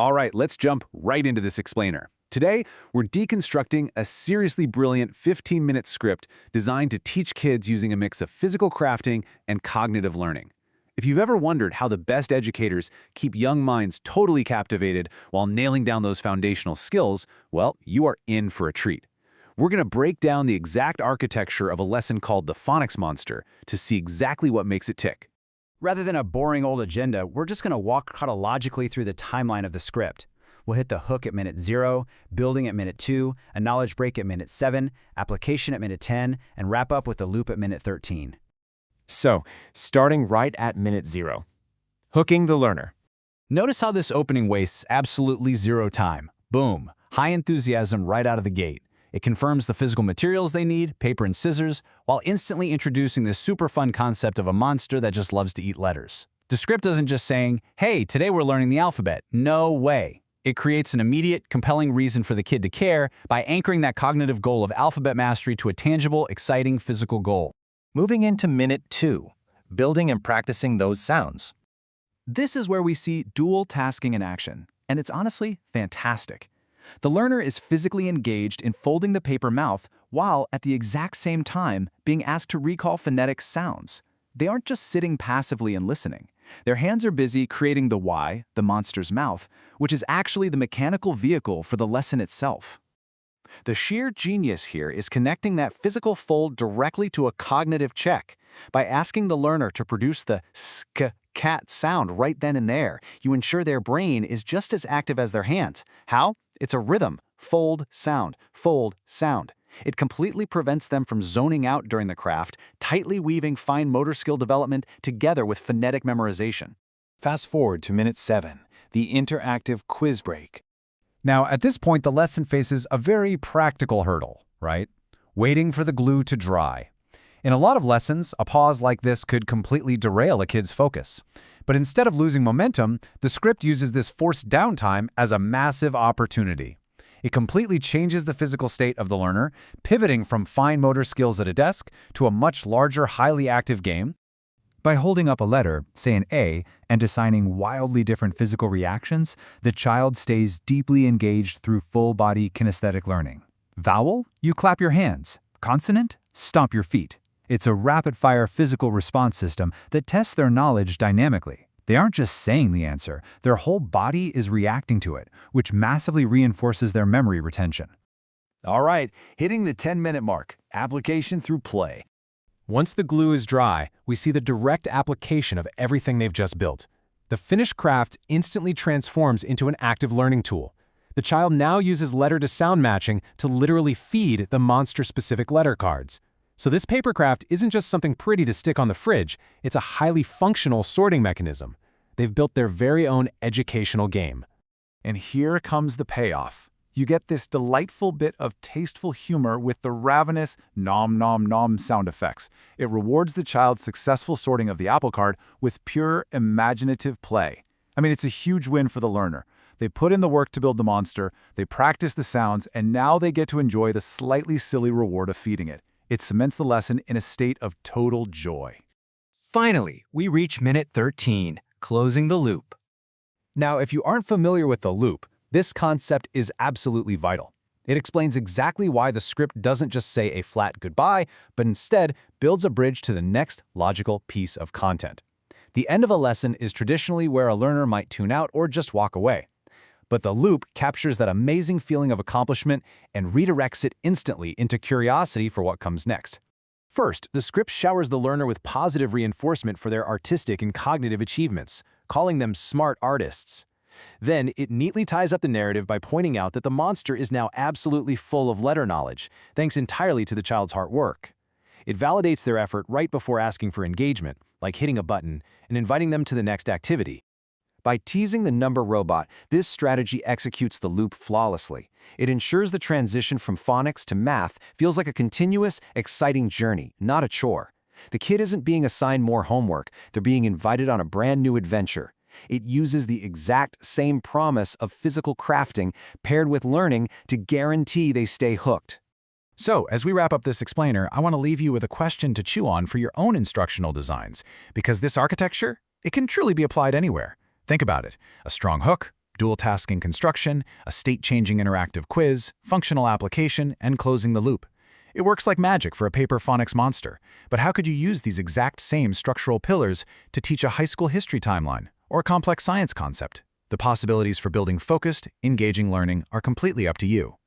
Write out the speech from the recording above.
All right, let's jump right into this explainer. Today, we're deconstructing a seriously brilliant 15-minute script designed to teach kids using a mix of physical crafting and cognitive learning. If you've ever wondered how the best educators keep young minds totally captivated while nailing down those foundational skills, well, you are in for a treat. We're going to break down the exact architecture of a lesson called the Phonics Monster to see exactly what makes it tick. Rather than a boring old agenda, we're just going to walk chronologically through the timeline of the script. We'll hit the hook at minute 0, building at minute 2, a knowledge break at minute 7, application at minute 10, and wrap up with the loop at minute 13. So, starting right at minute 0. Hooking the learner. Notice how this opening wastes absolutely zero time. Boom, high enthusiasm right out of the gate. It confirms the physical materials they need, paper and scissors, while instantly introducing this super fun concept of a monster that just loves to eat letters. The script isn't just saying, hey, today we're learning the alphabet. No way. It creates an immediate, compelling reason for the kid to care by anchoring that cognitive goal of alphabet mastery to a tangible, exciting physical goal. Moving into minute 2. Building and practicing those sounds. This is where we see dual tasking in action, and it's honestly fantastic. The learner is physically engaged in folding the paper mouth while, at the exact same time, being asked to recall phonetic sounds. They aren't just sitting passively and listening. Their hands are busy creating the Y, the monster's mouth, which is actually the mechanical vehicle for the lesson itself. The sheer genius here is connecting that physical fold directly to a cognitive check. By asking the learner to produce the cat sound right then and there, you ensure their brain is just as active as their hands. How? It's a rhythm. Fold, sound, fold, sound. It completely prevents them from zoning out during the craft, tightly weaving fine motor skill development together with phonetic memorization. Fast forward to minute 7, the interactive quiz break. Now, at this point, the lesson faces a very practical hurdle, right? Waiting for the glue to dry. In a lot of lessons, a pause like this could completely derail a kid's focus. But instead of losing momentum, the script uses this forced downtime as a massive opportunity. It completely changes the physical state of the learner, pivoting from fine motor skills at a desk to a much larger, highly active game. By holding up a letter, say an A, and assigning wildly different physical reactions, the child stays deeply engaged through full-body kinesthetic learning. Vowel? You clap your hands. Consonant? Stomp your feet. It's a rapid-fire physical response system that tests their knowledge dynamically. They aren't just saying the answer, their whole body is reacting to it, which massively reinforces their memory retention. All right, hitting the 10-minute mark, application through play. Once the glue is dry, we see the direct application of everything they've just built. The finished craft instantly transforms into an active learning tool. The child now uses letter-to-sound matching to literally feed the monster-specific letter cards. So this paper craft isn't just something pretty to stick on the fridge, it's a highly functional sorting mechanism. They've built their very own educational game. And here comes the payoff. You get this delightful bit of tasteful humor with the ravenous nom nom nom sound effects. It rewards the child's successful sorting of the apple card with pure imaginative play. I mean, it's a huge win for the learner. They put in the work to build the monster, they practice the sounds, and now they get to enjoy the slightly silly reward of feeding it. It cements the lesson in a state of total joy. Finally, we reach minute 13, closing the loop. Now, if you aren't familiar with the loop, this concept is absolutely vital. It explains exactly why the script doesn't just say a flat goodbye, but instead builds a bridge to the next logical piece of content. The end of a lesson is traditionally where a learner might tune out or just walk away. But the loop captures that amazing feeling of accomplishment and redirects it instantly into curiosity for what comes next. First, the script showers the learner with positive reinforcement for their artistic and cognitive achievements, calling them smart artists. Then, it neatly ties up the narrative by pointing out that the monster is now absolutely full of letter knowledge, thanks entirely to the child's hard work. It validates their effort right before asking for engagement, like hitting a button, and inviting them to the next activity. By teasing the number robot, this strategy executes the loop flawlessly. It ensures the transition from phonics to math feels like a continuous, exciting journey, not a chore. The kid isn't being assigned more homework, they're being invited on a brand new adventure. It uses the exact same promise of physical crafting paired with learning to guarantee they stay hooked. So, as we wrap up this explainer, I want to leave you with a question to chew on for your own instructional designs, because this architecture, it can truly be applied anywhere. Think about it. A strong hook, dual-tasking construction, a state-changing interactive quiz, functional application, and closing the loop. It works like magic for a paper Phonics Monster, but how could you use these exact same structural pillars to teach a high school history timeline or a complex science concept? The possibilities for building focused, engaging learning are completely up to you.